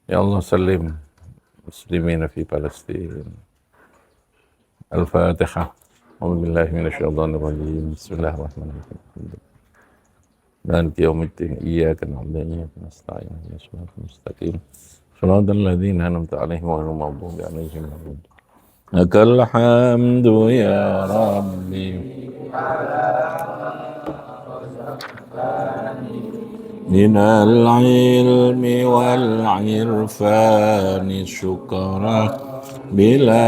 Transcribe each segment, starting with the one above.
Ya Allah salim muslimin fi Palestin. Al-Fatihah. A'udzubillahi minasyaitonir rajim. Bismillahirrahmanirrahim. Maliki yaumiddin. Iyyaka na'budu wa iyyaka nasta'in. Ihdinas siratal mustaqim. Shiratal ladzina an'amta 'alaihim ghairil maghdubi 'alaihim waladdallin. Lakal hamdu ya Rabbi. Minal ilmi wal irfani syukra bila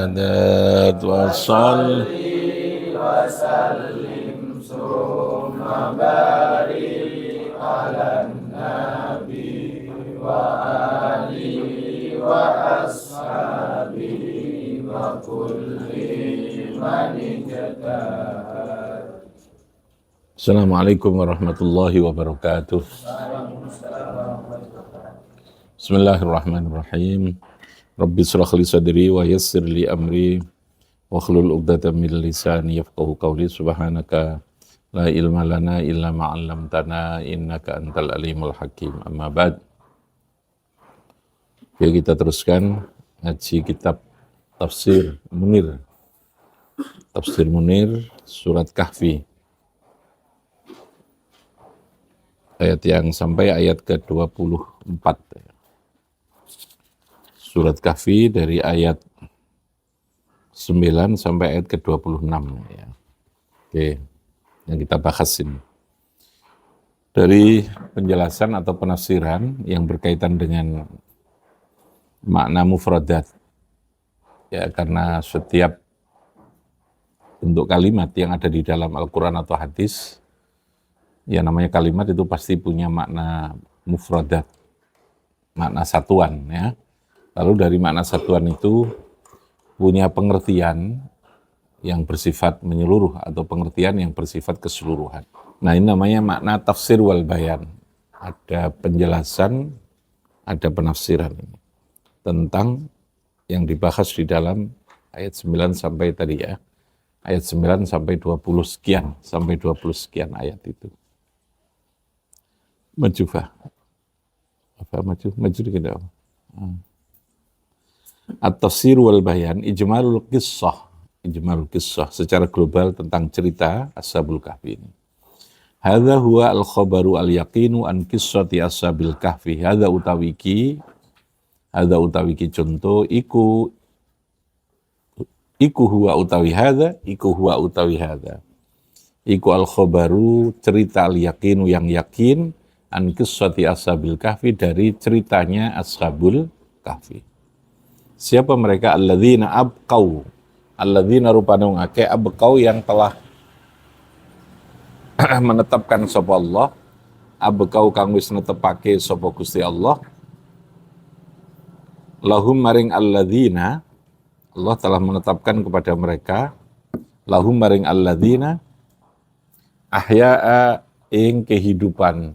adad wa salli wa sallim summa barik ala nabi wa alihi wa ashabihi wa kulli man ittaba. Assalamualaikum warahmatullahi wabarakatuh. Bismillahirrahmanirrahim. Rabbi shrah li sadri wa yassir li amri wa hlul 'uqdatam min lisani yafqahu qawli. Subhanaka la ilma lana illa ma 'allamtana innaka antal alimul hakim. Amma ba'd. Ya, kita teruskan ngaji kitab Tafsir Munir. Tafsir Munir surat Kahfi. Ayat yang sampai ayat ke-24. Surat Kahfi dari ayat 9 sampai ayat ke-26. Ya. Oke, yang kita bahas ini. Dari penjelasan atau penafsiran yang berkaitan dengan makna mufradat. Ya, karena setiap bentuk kalimat yang ada di dalam Al-Quran atau hadis, ya namanya kalimat itu pasti punya makna mufradat, makna satuan ya. Lalu dari makna satuan itu punya pengertian yang bersifat menyeluruh atau pengertian yang bersifat keseluruhan. Nah, ini namanya makna tafsir wal bayan. Ada penjelasan, ada penafsiran ini tentang yang dibahas di dalam ayat 9 sampai tadi ya. Ayat 9 sampai 20 sekian, sampai 20 sekian ayat itu. Maju, Pak. Apa maju? Maju dikit apa? At-tafsir wal bayan, ijmalul qissah. Ijmalul qissah secara global tentang cerita Ashabul Kahfi ini. Hadza huwa al-khabaru al-yaqinu an qissati Ashabil Kahfi. Hadza utawiki contoh iku huwa utawi hadza, iku huwa utawi hadza. Iku al-khabaru cerita al-yaqinu yang yakin an qissati Ashabil Kahfi dari ceritanya Ashabul Kahfi. Siapa mereka? Alladzina abqau. Alladzina rupana ngake abqau yang telah menetapkan sapa Allah. Abqau kang wis netepake sapa Gusti Allah. Lahum maring alladzina, Allah telah menetapkan kepada mereka. Lahum maring alladzina ahya'a ing kehidupan.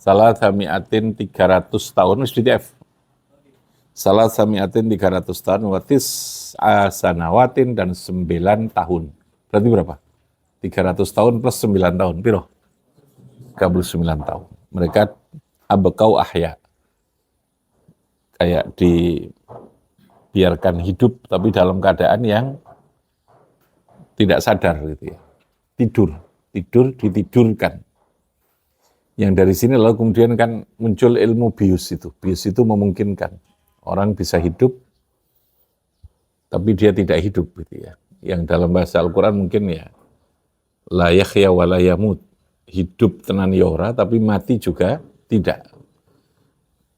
Salasamiatin 300 tahun wis DTF. Salasamiatin 300 tahun watis asanawatin dan 9 tahun. Berarti berapa? 300 tahun plus 9 tahun. Piro? 39 tahun. Mereka abqau ahya. Kayak dibiarkan hidup tapi dalam keadaan yang tidak sadar gitu ya. Tidur ditidurkan. Yang dari sini lalu kemudian kan muncul ilmu bius itu. Bius itu memungkinkan orang bisa hidup tapi dia tidak hidup gitu ya. Yang dalam bahasa Al-Quran mungkin ya la yahya wa la yamut. Hidup tenan ya ora tapi mati juga tidak.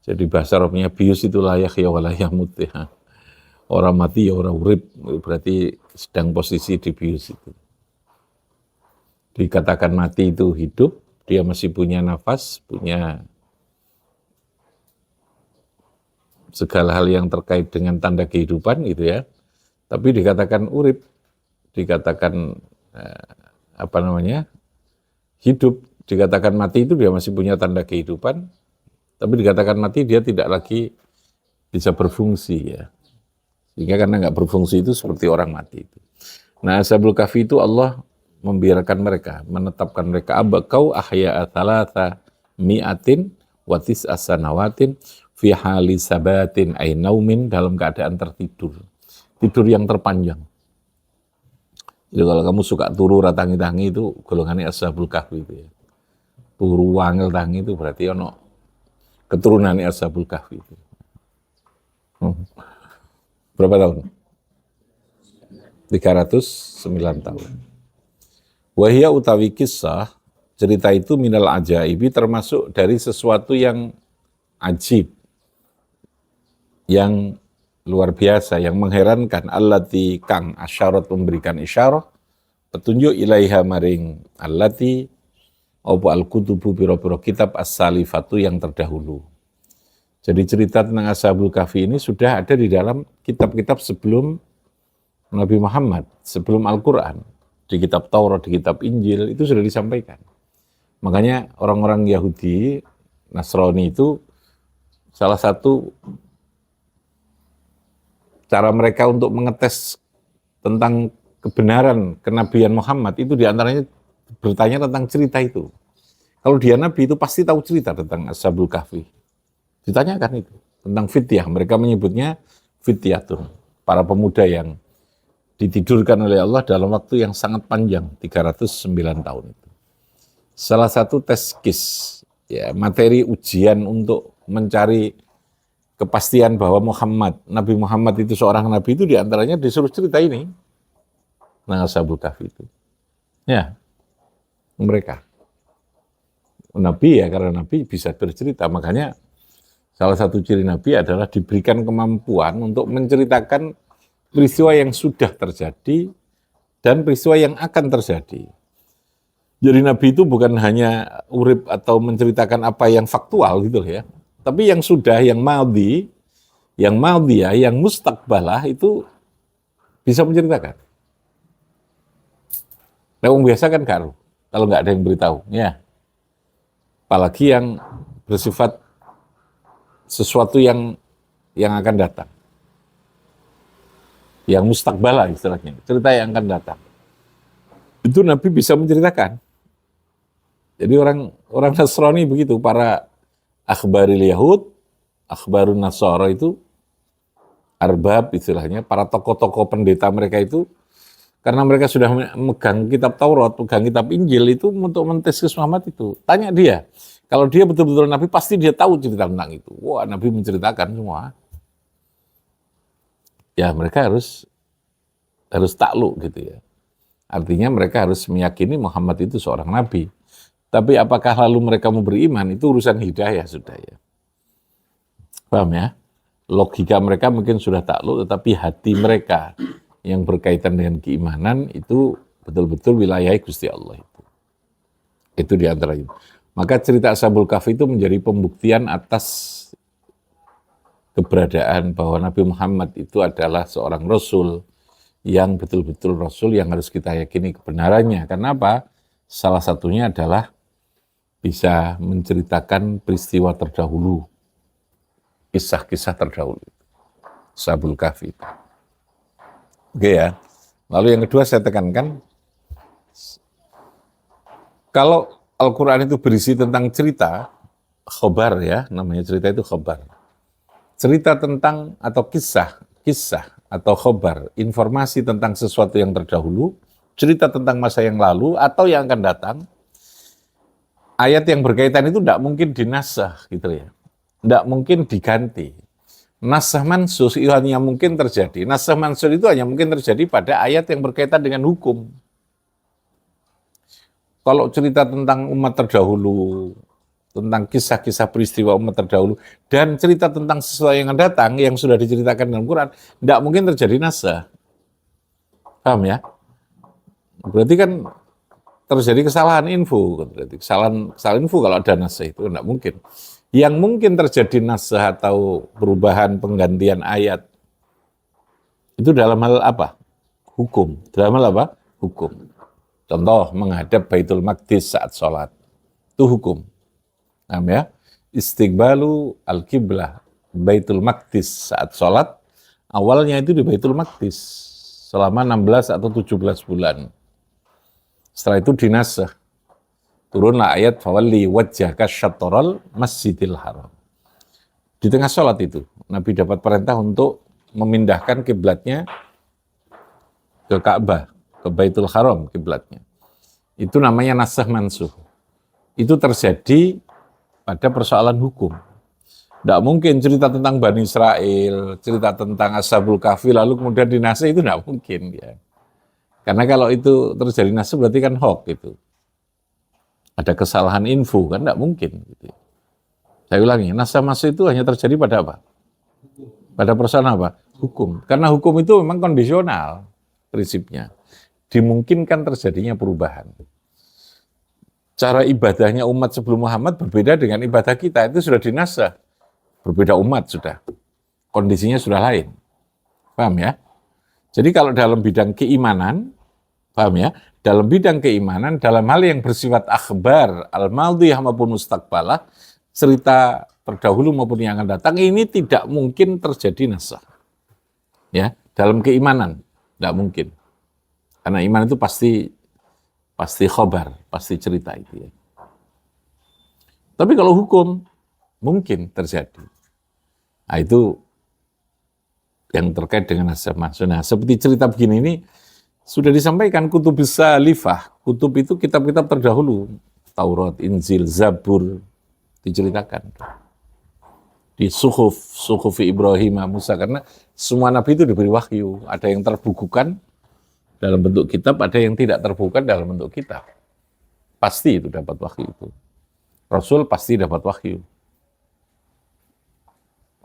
Jadi bahasa Arabnya bius itu la yahya wa la yamut ya. Orang mati ya orang urip, berarti sedang posisi di bius itu. Dikatakan mati itu hidup, dia masih punya nafas, punya segala hal yang terkait dengan tanda kehidupan gitu ya. Tapi dikatakan urip, dikatakan hidup, dikatakan mati itu dia masih punya tanda kehidupan, tapi dikatakan mati dia tidak lagi bisa berfungsi ya. Sehingga karena nggak berfungsi itu seperti orang mati itu. Nah, Ashabul Kahfi itu Allah membiarkan mereka, menetapkan mereka abqau ahya'a thalatha mi'atin wa tis'a sanawatin fi hali sabatin ay naumin, dalam keadaan tertidur. Tidur yang terpanjang. Jadi kalau kamu suka turu ratangi-tangi itu golongannya Ashabul Kahfi itu ya. Turu wangel tangi itu berarti ono keturunan Ashabul Kahfi itu. Berapa tahun? 309 tahun. Wahia utawi kisah, cerita itu minal ajaibi, termasuk dari sesuatu yang ajib, yang luar biasa, yang mengherankan. Allati kang asyarat, memberikan isyarah, petunjuk ilaiha maring allati opo al-kutubu biro-biro kitab as-salifatu yang terdahulu. Jadi cerita tentang Ashabul Kahfi ini sudah ada di dalam kitab-kitab sebelum Nabi Muhammad, sebelum Al-Quran. Di kitab Taurat, di kitab Injil, itu sudah disampaikan. Makanya orang-orang Yahudi, Nasrani itu salah satu cara mereka untuk mengetes tentang kebenaran kenabian Muhammad itu diantaranya bertanya tentang cerita itu. Kalau dia Nabi itu pasti tahu cerita tentang Ashabul Kahfi. Ditanyakan itu tentang fityah. Mereka menyebutnya fityatun, para pemuda yang ditidurkan oleh Allah dalam waktu yang sangat panjang, 309 tahun itu. Salah satu teskis, ya, materi ujian untuk mencari kepastian bahwa Nabi Muhammad itu seorang nabi itu diantaranya disuruh cerita ini. Nah, Ashabul Kahfi itu. Ya, mereka. Nabi ya, karena Nabi bisa bercerita, makanya salah satu ciri Nabi adalah diberikan kemampuan untuk menceritakan peristiwa yang sudah terjadi dan peristiwa yang akan terjadi. Jadi Nabi itu bukan hanya urip atau menceritakan apa yang faktual gitu ya, tapi yang sudah, yang madhi, yang madhiyah, yang mustaqbalah itu bisa menceritakan. Nah, orang biasa kan karo, kalau nggak ada yang beritahu, ya. Apalagi yang bersifat sesuatu yang akan datang. Yang mustakbala istilahnya, cerita yang akan datang. Itu Nabi bisa menceritakan. Jadi orang Nasrani begitu, para akhbaril Yahud, akhbarun Nasara itu, arbab istilahnya, para tokoh-tokoh pendeta mereka itu, karena mereka sudah memegang kitab Taurat, memegang kitab Injil itu untuk menteskis Muhammad itu. Tanya dia, kalau dia betul-betul Nabi, pasti dia tahu cerita tentang itu. Wah, Nabi menceritakan semua. Ya, mereka harus takluk gitu ya. Artinya mereka harus meyakini Muhammad itu seorang Nabi. Tapi apakah lalu mereka mau beriman, itu urusan hidayah sudah ya. Paham ya? Logika mereka mungkin sudah takluk, tetapi hati mereka yang berkaitan dengan keimanan itu betul-betul wilayah Gusti Allah itu. Itu di antara itu. Maka cerita Ashabul Kahfi itu menjadi pembuktian atas keberadaan bahwa Nabi Muhammad itu adalah seorang Rasul yang betul-betul Rasul yang harus kita yakini kebenarannya. Karena apa? Salah satunya adalah bisa menceritakan peristiwa terdahulu, kisah-kisah terdahulu. Ashabul Kahfi. Oke ya. Lalu yang kedua saya tekankan, kalau Al-Quran itu berisi tentang cerita, khobar ya, namanya cerita itu khobar. Cerita tentang atau kisah atau khobar, informasi tentang sesuatu yang terdahulu, cerita tentang masa yang lalu atau yang akan datang, ayat yang berkaitan itu tidak mungkin dinasah gitu ya, tidak mungkin diganti. Nasah mansuh itu hanya mungkin terjadi. Nasah mansuh itu hanya mungkin terjadi pada ayat yang berkaitan dengan hukum. Kalau cerita tentang umat terdahulu, tentang kisah-kisah peristiwa umat terdahulu, dan cerita tentang sesuatu yang akan datang, yang sudah diceritakan dalam Quran, tidak mungkin terjadi nasah. Paham ya? Berarti kan terjadi kesalahan info. Berarti kesalahan info kalau ada nasah itu tidak mungkin. Yang mungkin terjadi nasah atau perubahan penggantian ayat, itu dalam hal apa? Hukum. Dalam hal apa? Hukum. Contoh, menghadap Baitul Maqdis saat sholat. Itu hukum. Paham ya? Istiqbalu al-qiblah Baitul Maqdis saat sholat, awalnya itu di Baitul Maqdis selama 16 atau 17 bulan. Setelah itu dinasah. turunlah ayat fawalli wajhaka syatral masjidil haram. Di tengah sholat itu, Nabi dapat perintah untuk memindahkan kiblatnya ke Ka'bah, ke Baitul Haram kiblatnya. Itu namanya nasakh mansuh. Itu terjadi pada persoalan hukum. Tidak mungkin cerita tentang Bani Israel, cerita tentang Ashabul Kahfi, lalu kemudian dinasih, itu tidak mungkin. Ya. Karena kalau itu terjadi nasih berarti kan hoax itu. Ada kesalahan info, kan tidak mungkin. Gitu. Saya ulangi, nasakh mansuh itu hanya terjadi pada apa? Pada persoalan apa? Hukum. Karena hukum itu memang kondisional prinsipnya. Dimungkinkan terjadinya perubahan. Cara ibadahnya umat sebelum Muhammad berbeda dengan ibadah kita, itu sudah dinasakh. Berbeda umat sudah. Kondisinya sudah lain. Paham ya? Jadi kalau dalam bidang keimanan, paham ya? Dalam bidang keimanan, dalam hal yang bersifat akhbar, al-madhiyah maupun mustaqbalah, cerita terdahulu maupun yang akan datang, ini tidak mungkin terjadi nasakh. Ya, dalam keimanan, tidak mungkin. Karena iman itu pasti khobar, pasti cerita itu ya. Tapi kalau hukum, mungkin terjadi. Nah itu yang terkait dengan nasakh mansuh. Nah seperti cerita begini ini, sudah disampaikan kutub salifah. Kutub itu kitab-kitab terdahulu. Taurat, Injil, Zabur, diceritakan. Di suhuf Ibrahim, Musa. Karena semua nabi itu diberi wahyu. Ada yang terbukukan dalam bentuk kitab, ada yang tidak terbukukan dalam bentuk kitab. Pasti itu dapat wahyu itu. Rasul pasti dapat wahyu.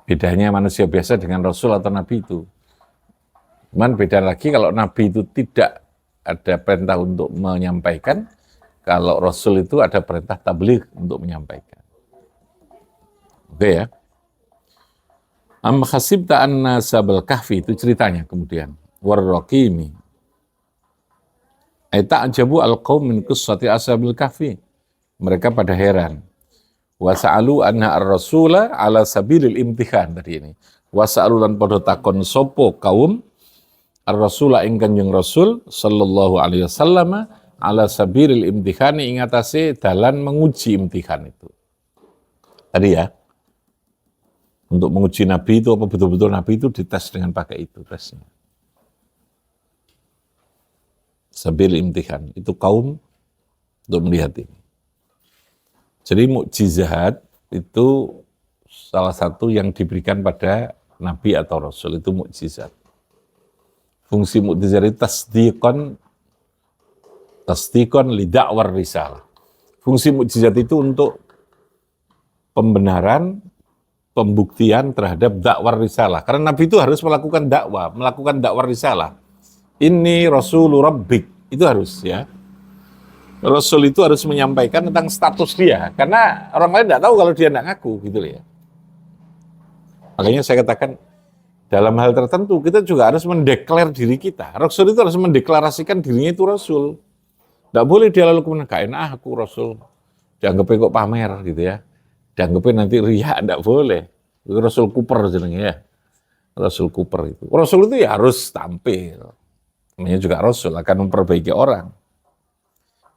Bedanya manusia biasa dengan Rasul atau Nabi itu. Cuman beda lagi kalau Nabi itu tidak ada perintah untuk menyampaikan, kalau Rasul itu ada perintah tabligh untuk menyampaikan. Oke ya. Am khasibta anna sabal kahfi, itu ceritanya kemudian. Warraqimi. Ta'jabu al-qaum min qissati ashabil kahfi. Mereka pada heran. Wasa'alu anna ar-rasula ala sabilil imtihan tadi ini. Wasa'alu lan padha takon sapa kaum ar-rasula ing Kanjeng Rasul sallallahu alaihi wasallam ala sabilil imtihan ing atase dalan menguji imtihan itu. Tadi ya. Untuk menguji Nabi itu apa betul-betul Nabi itu dites dengan pakai itu tesnya. Sabil imtihan itu kaum untuk melihat ini. Jadi mukjizat itu salah satu yang diberikan pada Nabi atau Rasul, itu mukjizat. Fungsi mukjizat itu tasdikon li da'war risalah. Fungsi mukjizat itu untuk pembenaran, pembuktian terhadap dakwah risalah. Karena Nabi itu harus melakukan dakwah risalah. Ini Rasulur Rabbik, itu harus ya. Rasul itu harus menyampaikan tentang status dia, karena orang lain tidak tahu kalau dia tidak ngaku, gitu ya. Makanya saya katakan, dalam hal tertentu kita juga harus mendeklar diri kita. Rasul itu harus mendeklarasikan dirinya itu Rasul. Tidak boleh dia lalu kemudian aku Rasul. Dianggapnya kok pamer gitu ya. Dianggapnya nanti riya, tidak boleh. Itu Rasul Kuper jenenge ya. Rasul Kuper itu. Rasul itu ya harus tampil. Namanya juga Rasul, akan memperbaiki orang.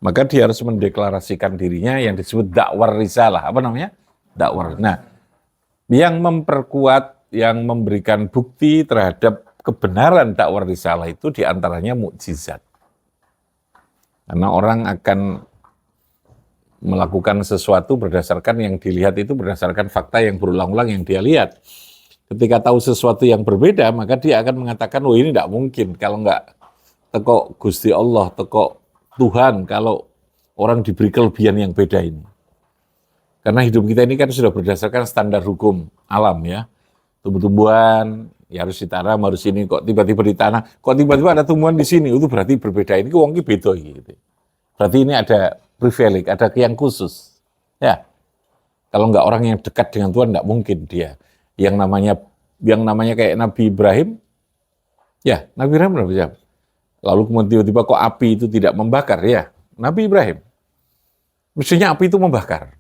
Maka dia harus mendeklarasikan dirinya yang disebut dakwah risalah. Apa namanya? Dakwah. Nah, yang memperkuat, yang memberikan bukti terhadap kebenaran dakwah risalah itu diantaranya mukjizat. Karena orang akan melakukan sesuatu berdasarkan yang dilihat itu berdasarkan fakta yang berulang-ulang yang dia lihat. Ketika tahu sesuatu yang berbeda, maka dia akan mengatakan, oh ini tidak mungkin. Kalau enggak teko Gusti Allah, teko Tuhan, kalau orang diberi kelebihan yang beda ini. Karena hidup kita ini kan sudah berdasarkan standar hukum alam ya. Tumbuh-tumbuhan, ya harus ditanam, harus ini, kok tiba-tiba di tanah, kok tiba-tiba ada tumbuhan di sini, itu berarti berbeda. Ini wong ki beda gitu. Berarti ini ada privilege, ada yang khusus. Ya. Kalau enggak orang yang dekat dengan Tuhan, enggak mungkin dia. Yang namanya kayak Nabi Ibrahim, ya Nabi Ibrahim berapa jam? Lalu kemudian tiba-tiba kok api itu tidak membakar, ya Nabi Ibrahim. Mestinya api itu membakar.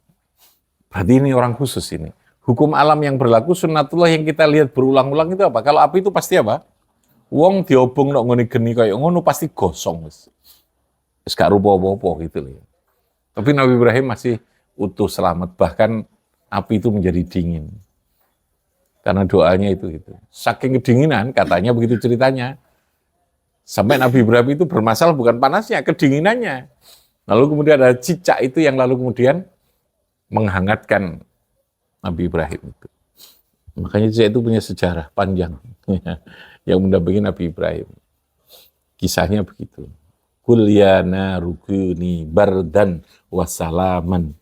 Berarti ini orang khusus ini. Hukum alam yang berlaku, sunnatullah yang kita lihat berulang-ulang itu apa? Kalau api itu pasti apa? Wong diobong nok ngene geni kaya ngono pasti gosong wis. Wis gak rupa apa-apa gitu loh. Tapi Nabi Ibrahim masih utuh selamat, bahkan api itu menjadi dingin. Karena doanya itu gitu. Saking kedinginan, katanya begitu ceritanya. Sampai Nabi Ibrahim itu bermasalah bukan panasnya, kedinginannya. Lalu kemudian ada cicak itu yang lalu kemudian menghangatkan Nabi Ibrahim itu. Makanya cicak itu punya sejarah panjang yang mendampingi Nabi Ibrahim. Kisahnya begitu. Qul ya naru kuni bardan wassalaman.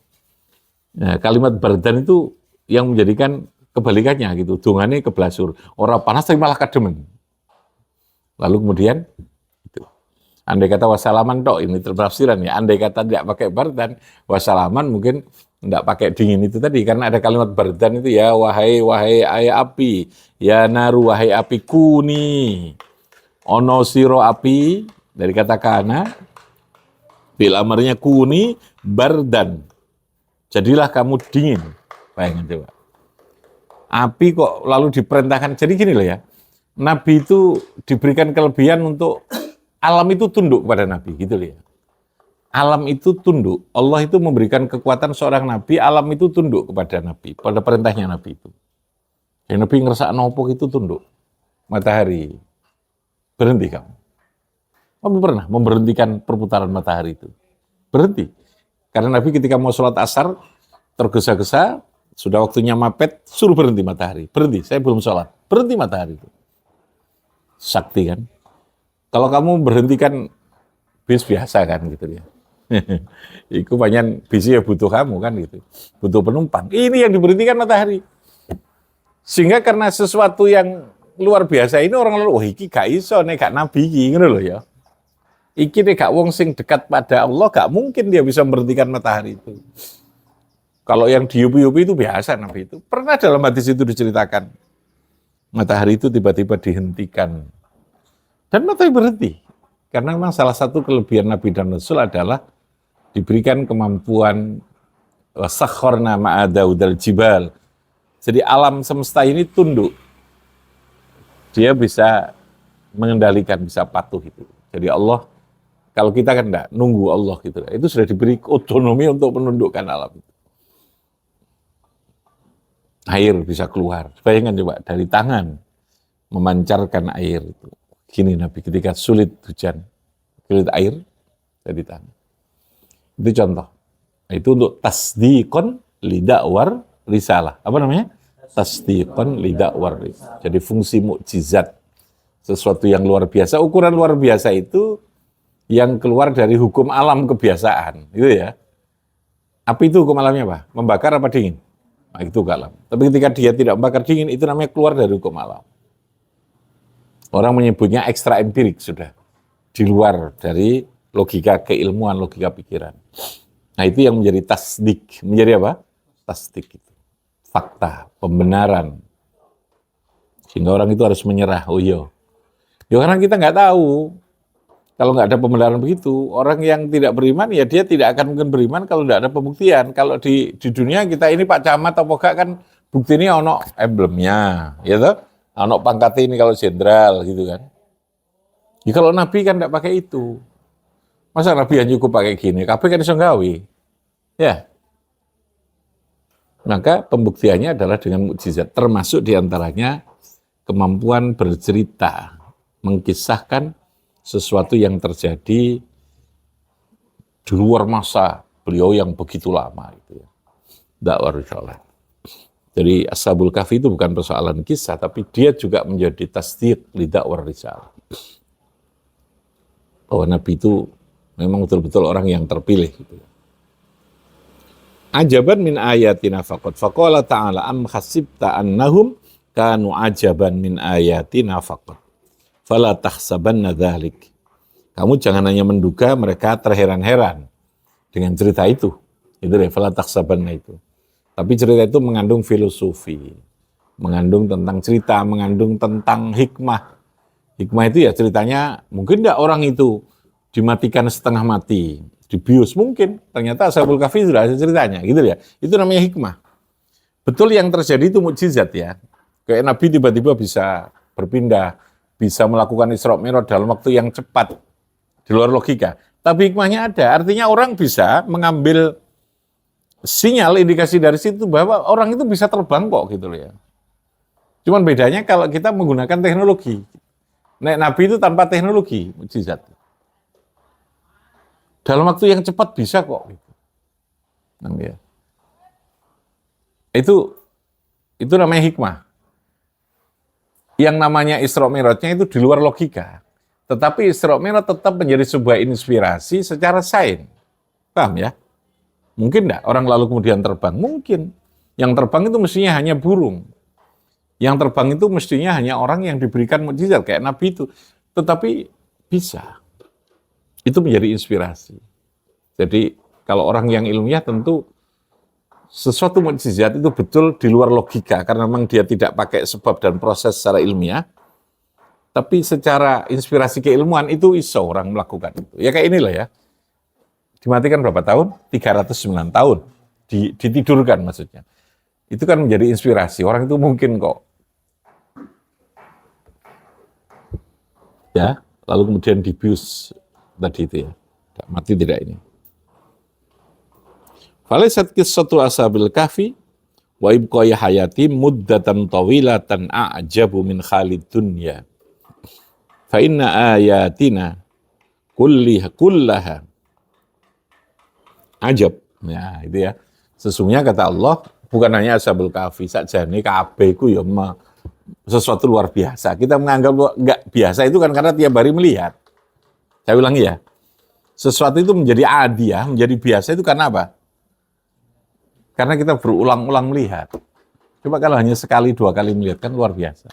Nah, kalimat bardan itu yang menjadikan kebalikannya gitu. Dongane keblasur. Orang panas tapi malah kademen. Lalu kemudian itu. Andai kata wassalaman tok, ini tafsiran ya. Andai kata tidak pakai bardan, wassalaman mungkin tidak pakai dingin itu tadi, karena ada kalimat bardan itu ya, wahai api, ya naru wahai api kuni, ono siro api, dari kata kana, bil amarnya kuni bardan, jadilah kamu dingin. Bayangin coba. Api kok lalu diperintahkan, jadi gini loh ya, Nabi itu diberikan kelebihan untuk alam itu tunduk kepada Nabi, gitu loh ya. Alam itu tunduk. Allah itu memberikan kekuatan seorang Nabi, alam itu tunduk kepada Nabi, pada perintahnya Nabi itu. Yang Nabi ngerasa nopo itu tunduk. Matahari, berhenti kamu. Kamu pernah memberhentikan perputaran matahari itu? Berhenti. Karena Nabi ketika mau sholat asar, tergesa-gesa, sudah waktunya mapet, suruh berhenti matahari. Berhenti, saya belum sholat. Berhenti matahari itu. Sakti kan? Kalau kamu berhentikan bis biasa kan gitu ya. Iku banyak bis ya butuh kamu kan gitu. Butuh penumpang. Ini yang diberhentikan matahari. Sehingga karena sesuatu yang luar biasa ini orang lalu, oh iki gak iso nek gak nabi iki ngono lho ya. Iki nek gak wong sing dekat pada Allah gak mungkin dia bisa memberhentikan matahari itu. Kalau yang diupi-upi itu biasa Nabi itu. Pernah dalam hadis itu diceritakan. Matahari itu tiba-tiba dihentikan. Dan matahari berhenti. Karena memang salah satu kelebihan Nabi dan Rasul adalah diberikan kemampuan wasakharna ma'a Daudal jibal. Jadi alam semesta ini tunduk. Dia bisa mengendalikan, bisa patuh itu. Jadi Allah, kalau kita kan enggak, nunggu Allah gitu. Itu sudah diberi otonomi untuk menundukkan alam itu. Air bisa keluar. Bayangkan coba, dari tangan memancarkan air itu. Gini Nabi ketika sulit hujan, sulit air, dari tangan. Itu contoh. Itu untuk tasdiqon lidakwar risalah. Apa namanya? Tasdiqon lidakwar risalah. Jadi fungsi mukjizat. Sesuatu yang luar biasa. Ukuran luar biasa itu yang keluar dari hukum alam kebiasaan. Gitu ya. Api itu hukum alamnya apa? Membakar apa dingin? Nah, itu hukum alam. Tapi ketika dia tidak membakar dingin, itu namanya keluar dari hukum alam. Orang menyebutnya ekstra empirik sudah. Di luar dari logika keilmuan, logika pikiran. Nah itu yang menjadi tasdik. Menjadi apa? Tasdik itu. Fakta, pembenaran. Sehingga orang itu harus menyerah. Oh iya. Ya karena kita nggak tahu. Kalau nggak ada pembenaran begitu, orang yang tidak beriman, ya dia tidak akan mungkin beriman kalau nggak ada pembuktian. Kalau di dunia kita ini Pak Camat atau enggak kan bukti ini ono emblemnya. Ya toh? Ono pangkat ini kalau jenderal gitu kan. Ya kalau Nabi kan tidak pakai itu. Masa Nabi yang cukup pakai gini? Kabeh kan iso gawe. Ya. Maka pembuktiannya adalah dengan mukjizat. Termasuk diantaranya kemampuan bercerita. Mengkisahkan sesuatu yang terjadi di luar masa beliau yang begitu lama. Gitu ya. Dakwah risalah. Jadi Ashabul Kahfi itu bukan persoalan kisah, tapi dia juga menjadi tasdiq li dakwah risalah. Bahwa Nabi itu memang betul-betul orang yang terpilih. Gitu. Ajaban min ayatina faqad. Faqala ta'ala am khasibta annahum kanu ajaban min ayatina faqad. Fala tahsabanna dzalik. Kamu jangan hanya menduga mereka terheran-heran dengan cerita itu. Itu deh, fala tahsabanna itu. Tapi cerita itu mengandung filosofi, mengandung tentang cerita, mengandung tentang hikmah. Hikmah itu ya ceritanya, mungkin enggak orang itu dimatikan setengah mati, dibius mungkin. Ternyata Ashabul Kahfi sudah ada ceritanya, gitu ya. Itu namanya hikmah. Betul yang terjadi itu mukjizat ya. Kayak Nabi tiba-tiba bisa berpindah, bisa melakukan Isra Mi'raj dalam waktu yang cepat, di luar logika. Tapi hikmahnya ada, artinya orang bisa mengambil sinyal indikasi dari situ bahwa orang itu bisa terbang kok gitu loh ya. Cuman bedanya kalau kita menggunakan teknologi. Nabi itu tanpa teknologi, mukjizat. Dalam waktu yang cepat bisa kok. Nah, ya. Itu namanya hikmah. Yang namanya Isra Mi'rajnya itu di luar logika. Tetapi Isra Mi'raj tetap menjadi sebuah inspirasi secara sains. Paham ya? Mungkin enggak orang lalu kemudian terbang? Mungkin. Yang terbang itu mestinya hanya burung. Yang terbang itu mestinya hanya orang yang diberikan mukjizat kayak Nabi itu. Tetapi bisa. Itu menjadi inspirasi. Jadi kalau orang yang ilmiah tentu sesuatu mukjizat itu betul di luar logika karena memang dia tidak pakai sebab dan proses secara ilmiah. Tapi secara inspirasi keilmuan itu iso orang melakukan itu. Ya kayak inilah ya. Dimatikan berapa tahun? 309 tahun. Ditidurkan maksudnya. Itu kan menjadi inspirasi. Orang itu mungkin kok. Ya, lalu kemudian dibius tadi itu ya. Mati tidak ini. Falaisat qissatu ashabil kahfi wa ibqaya hayati muddatan tawilatan a'jabu min khalid dunya. Fa inna ayatina kullaha ajab. Ya, itu ya. Sesungguhnya kata Allah, bukan hanya ashabul kahfi sakjane kabeh iku ya sesuatu luar biasa. Kita menganggap enggak biasa itu kan karena tiap hari melihat. Saya ulangi ya. Sesuatu itu menjadi adiah, menjadi biasa itu karena apa? Karena kita berulang-ulang melihat. Coba kalau hanya sekali, dua kali melihat kan luar biasa.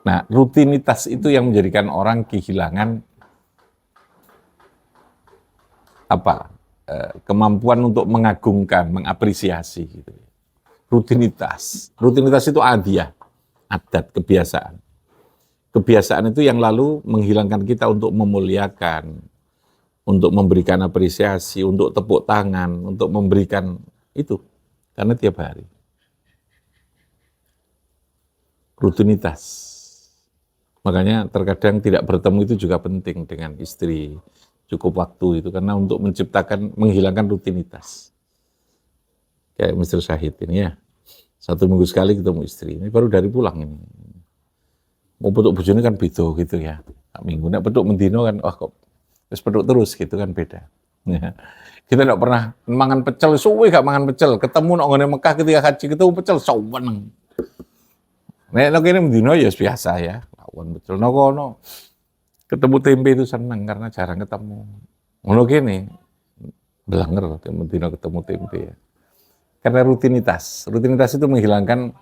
Nah, rutinitas itu yang menjadikan orang kehilangan kemampuan untuk mengagungkan, mengapresiasi gitu. Rutinitas itu adiah, adat, kebiasaan. Kebiasaan itu yang lalu menghilangkan kita untuk memuliakan, untuk memberikan apresiasi, untuk tepuk tangan, untuk memberikan itu. Karena tiap hari. Rutinitas. Makanya terkadang tidak bertemu itu juga penting dengan istri. Cukup waktu itu, karena untuk menciptakan, menghilangkan rutinitas. Kayak Mr. Syahid ini ya. 1 minggu sekali ketemu istri. Ini baru dari pulang ini. Mau peduk bojone kan beda gitu ya. Minggu nek peduk mendino kan kok wis peduk terus gitu kan beda. Ya. Kita enggak pernah mangan pecel, suwe gak mangan pecel. Ketemu nang ngene Mekah ketika haji ketemu pecel saweneng. Nek kene mendino ya biasa ya. Lawan pecel no kono. Ketemu tempe itu seneng karena jarang ketemu. Ngono kene belanger mendino ketemu tempe ya. Karena rutinitas. Rutinitas itu menghilangkan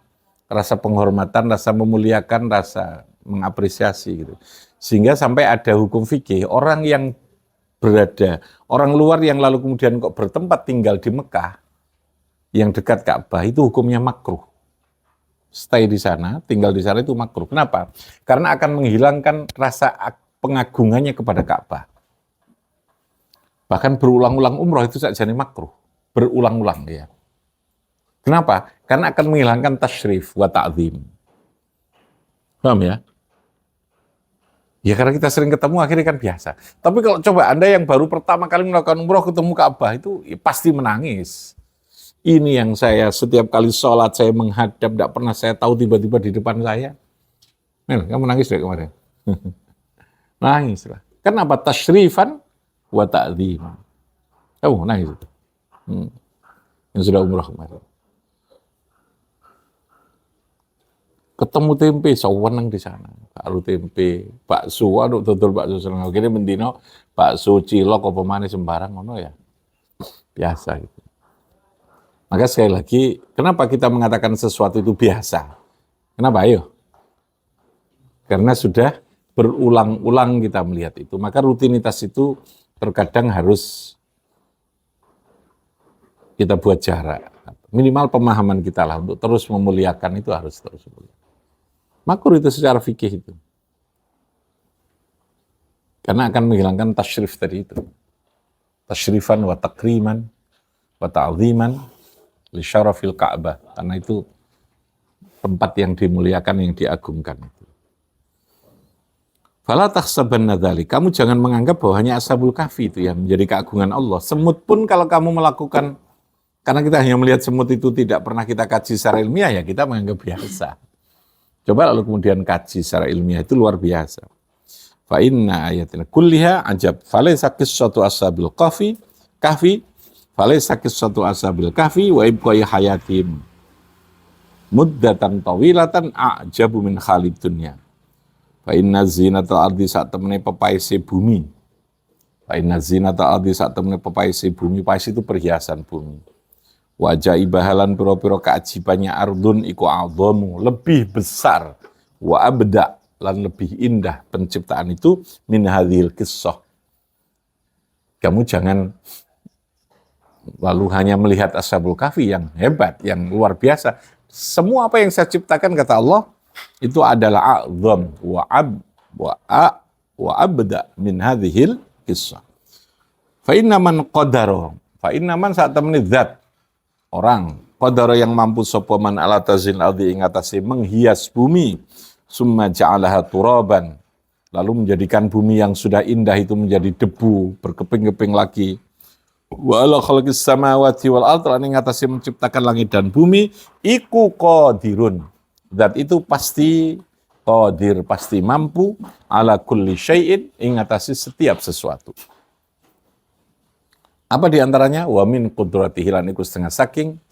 rasa penghormatan, rasa memuliakan, rasa mengapresiasi gitu. Sehingga sampai ada hukum fikih, orang yang berada, orang luar yang lalu kemudian kok bertempat tinggal di Mekah, yang dekat Ka'bah, itu hukumnya makruh. Stay di sana, tinggal di sana itu makruh. Kenapa? Karena akan menghilangkan rasa pengagungannya kepada Ka'bah. Bahkan berulang-ulang umroh itu saja makruh. Berulang-ulang ya. Kenapa? Karena akan menghilangkan tasyrif wa ta'zim. Paham ya? Ya karena kita sering ketemu akhirnya kan biasa. Tapi kalau coba Anda yang baru pertama kali melakukan umroh ketemu Ka'bah itu ya pasti menangis. Ini yang saya setiap kali sholat saya menghadap, tidak pernah saya tahu tiba-tiba di depan saya. Nih, kamu nangis deh kemarin. Nangis lah. Kenapa? Tasyrifan wa ta'zim. Kamu nangis itu. Yang sudah umroh kemarin. Ketemu tempe, saweneng di sana. Karo tempe, bakso, aduh dodol bakso seneng. Akhirnya mendino bakso cilok apa maneh sembarang ngono ya. Biasa gitu. Maka sekali lagi, kenapa kita mengatakan sesuatu itu biasa? Kenapa? Ayo. Karena sudah berulang-ulang kita melihat itu. Maka rutinitas itu terkadang harus kita buat jarak. Minimal pemahaman kita lah untuk terus memuliakan itu harus terus memuliakan. Makruh itu secara fikih itu. Karena akan menghilangkan tasyrif tadi itu. Tasyrifan wa takriman wa ta'ziman li syarafil Ka'bah. Karena itu tempat yang dimuliakan, yang diagungkan itu. Fala tahsabanna dzalik. Kamu jangan menganggap bahwa hanya Ashabul Kahfi itu yang menjadi keagungan Allah. Semut pun kalau kamu melakukan, karena kita hanya melihat semut itu tidak pernah kita kaji secara ilmiah, ya kita menganggap biasa. Coba lalu kemudian kaji secara ilmiah, itu luar biasa. Fa inna ayatina kulliha ajab. Falaysa qissatu ashabil kahfi falaysa qissatu ashabil kahfi wa ibqai hayatim muddatan tawilatan a'jabu min khalid dunya. Fa inna zinatal ardi saat temene pepaise bumi. Fa inna zinatal ardi saat temene pepaise bumi. Pais itu perhiasan bumi. Wajah ibahalan piro-piro keajibannya ardun iku a'dhamu, lebih besar, wa abda, lan lebih indah penciptaan itu min hadhil qissah. Kamu jangan lalu hanya melihat Ashabul Kahfi yang hebat, yang luar biasa. Semua apa yang saya ciptakan, kata Allah, itu adalah a'dham wa abda min hadhil qissah. Fa inna man qadara, fa inna man saat temani zat, orang qadara yang mampu sapa man ala tazil ardi ing atase menghias bumi, summa ja'alaha turaban, lalu menjadikan bumi yang sudah indah itu menjadi debu, berkeping-keping lagi. Wa ala khalqis samawati wal ardh, lan ing atase menciptakan langit dan bumi, iku qadirun. Zat itu pasti qadir, pasti mampu, ala kulli syai'in, ing atase setiap sesuatu. Apa diantaranya? Wa min qudratihi, lan iku setengah saking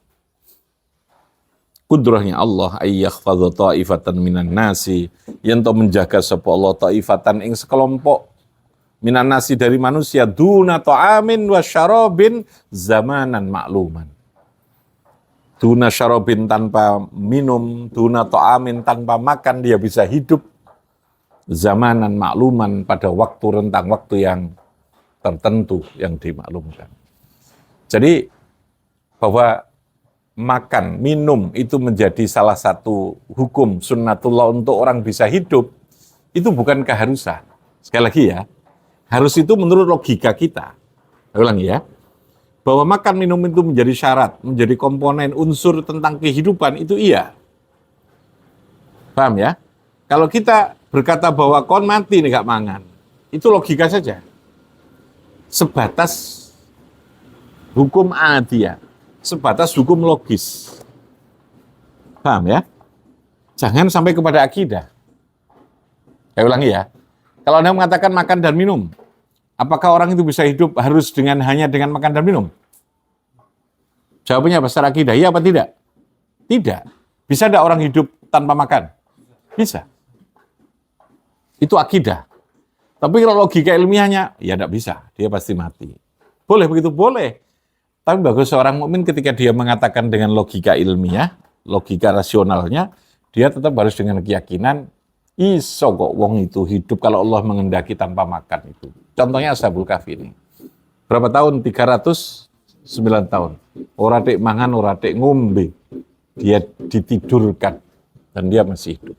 kudrahnya Allah, ayyakhfadha ta'ifatan minan nasi, yen to menjaga sapa Allah ta'ifatan ing sekelompok minan nasi dari manusia, duna ta'amin wa syarabin zamanan ma'luman. Duna syarabin, tanpa minum, duna ta'amin, tanpa makan, dia bisa hidup zamanan ma'luman, pada waktu, rentang waktu yang tertentu, yang dimaklumkan. Jadi bahwa makan, minum itu menjadi salah satu hukum sunnatullah untuk orang bisa hidup, itu bukan keharusan. Sekali lagi ya, harus itu menurut logika kita. Saya ulangi ya, bahwa makan minum itu menjadi syarat, menjadi komponen unsur tentang kehidupan, itu iya. Paham ya? Kalau kita berkata bahwa kon mati nih gak mangan, itu logika saja. Sebatas hukum adiyah, sebatas hukum logis. Paham ya? Jangan sampai kepada akidah. Saya ulangi ya. Kalau Anda mengatakan makan dan minum, apakah orang itu bisa hidup harus hanya dengan makan dan minum? Jawabannya apa secara akidah? Iya apa tidak? Tidak. Bisa tidak orang hidup tanpa makan? Bisa. Itu akidah. Tapi kalau logika ilmiahnya, ya tidak bisa. Dia pasti mati. Boleh begitu? Boleh. Tapi bagus seorang mukmin ketika dia mengatakan dengan logika ilmiah, logika rasionalnya, dia tetap harus dengan keyakinan, iso kok wong itu hidup kalau Allah mengendaki tanpa makan itu. Contohnya Ashabul Kahfi ini. Berapa tahun? 309 tahun. Ora tek mangan, ora tek ngombe. Dia ditidurkan dan dia masih hidup.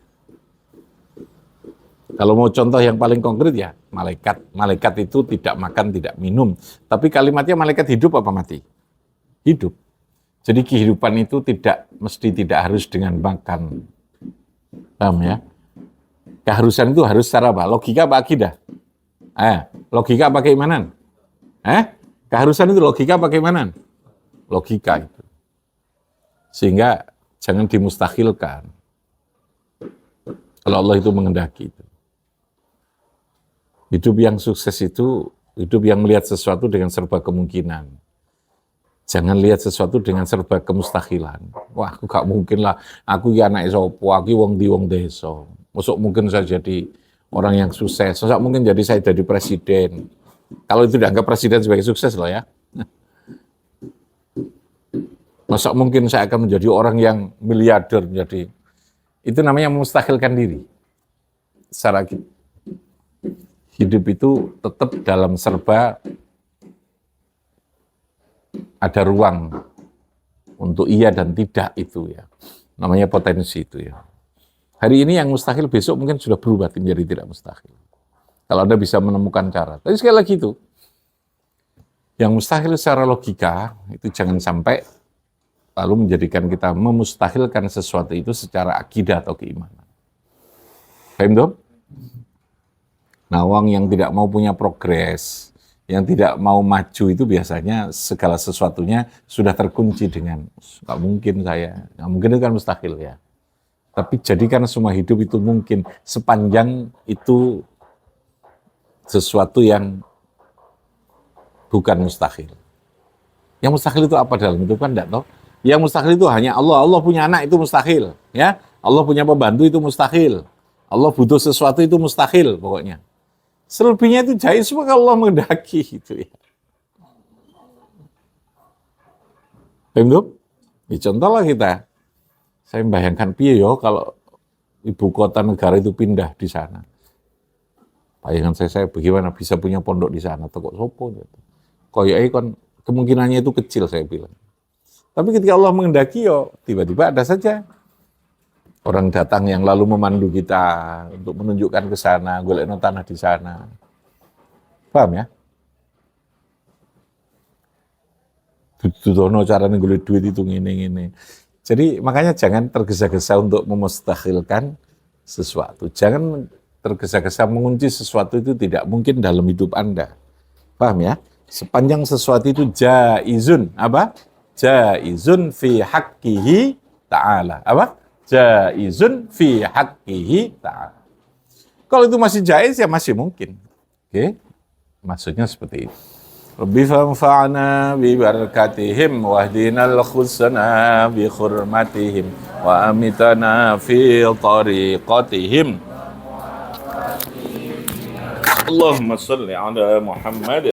Kalau mau contoh yang paling konkret ya, malaikat. Malaikat itu tidak makan, tidak minum. Tapi kalimatnya malaikat hidup apa mati? Hidup. Jadi kehidupan itu tidak harus dengan makan. Paham ya? Keharusan itu harus secara apa? Logika apa akidah? Logika apa keimanan? Keharusan itu logika apa keimanan? Logika itu. Sehingga jangan dimustahilkan. Kalau Allah itu mengendaki itu. Hidup yang sukses itu hidup yang melihat sesuatu dengan serba kemungkinan. Jangan lihat sesuatu dengan serba kemustahilan. Wah, aku gak mungkin lah. Aku ya anak sopo, aku wong di wong deso. Masuk mungkin saya jadi orang yang sukses. Masuk mungkin saya jadi presiden. Kalau itu dianggap presiden sebagai sukses loh ya. Masuk mungkin saya akan menjadi orang yang miliarder. Itu namanya memustahilkan diri. Secara hidup itu tetap dalam serba ada ruang untuk iya dan tidak itu ya. Namanya potensi itu ya. Hari ini yang mustahil besok mungkin sudah berubah menjadi tidak mustahil. Kalau Anda bisa menemukan cara. Tapi sekali lagi itu, yang mustahil secara logika itu jangan sampai lalu menjadikan kita memustahilkan sesuatu itu secara akidah atau keimanan. Paham dong? Nah, orang yang tidak mau punya progres, yang tidak mau maju itu biasanya segala sesuatunya sudah terkunci dengan nggak mungkin saya, nggak mungkin itu kan mustahil ya. Tapi jadikan semua hidup itu mungkin sepanjang itu sesuatu yang bukan mustahil. Yang mustahil itu apa dalam hidup kan enggak tahu. Yang mustahil itu hanya Allah. Allah punya anak itu mustahil, ya. Allah punya pembantu itu mustahil. Allah butuh sesuatu itu mustahil pokoknya. Selebihnya itu jaiz semua kalau Allah menghendaki itu ya. Paham? Ya, contohlah kita. Saya membayangkan piye yo kalau ibu kota negara itu pindah di sana. Bayangan saya bagaimana bisa punya pondok di sana atau kok sopo gitu. Koyoknya kan kemungkinannya itu kecil saya bilang. Tapi ketika Allah menghendaki yo tiba-tiba ada saja orang datang yang lalu memandu kita untuk menunjukkan ke sana, golekno tanah di sana. Paham ya? Dudono carane golek duit itu ngene-ngene. Jadi makanya jangan tergesa-gesa untuk memustahilkan sesuatu. Jangan tergesa-gesa mengunci sesuatu itu tidak mungkin dalam hidup Anda. Paham ya? Sepanjang sesuatu itu jaizun, apa? Jaizun fi haqqihi ta'ala. Apa? Jaizun fi haqqihi ta'ala. Kalau itu masih jaiz ya masih mungkin. Oke? Maksudnya seperti itu. Rabbi fanfa'na bi barakatihim wahdinal khusna bi khurmatihim wa amitana fi tariqatihim. Allahumma salli ala Muhammad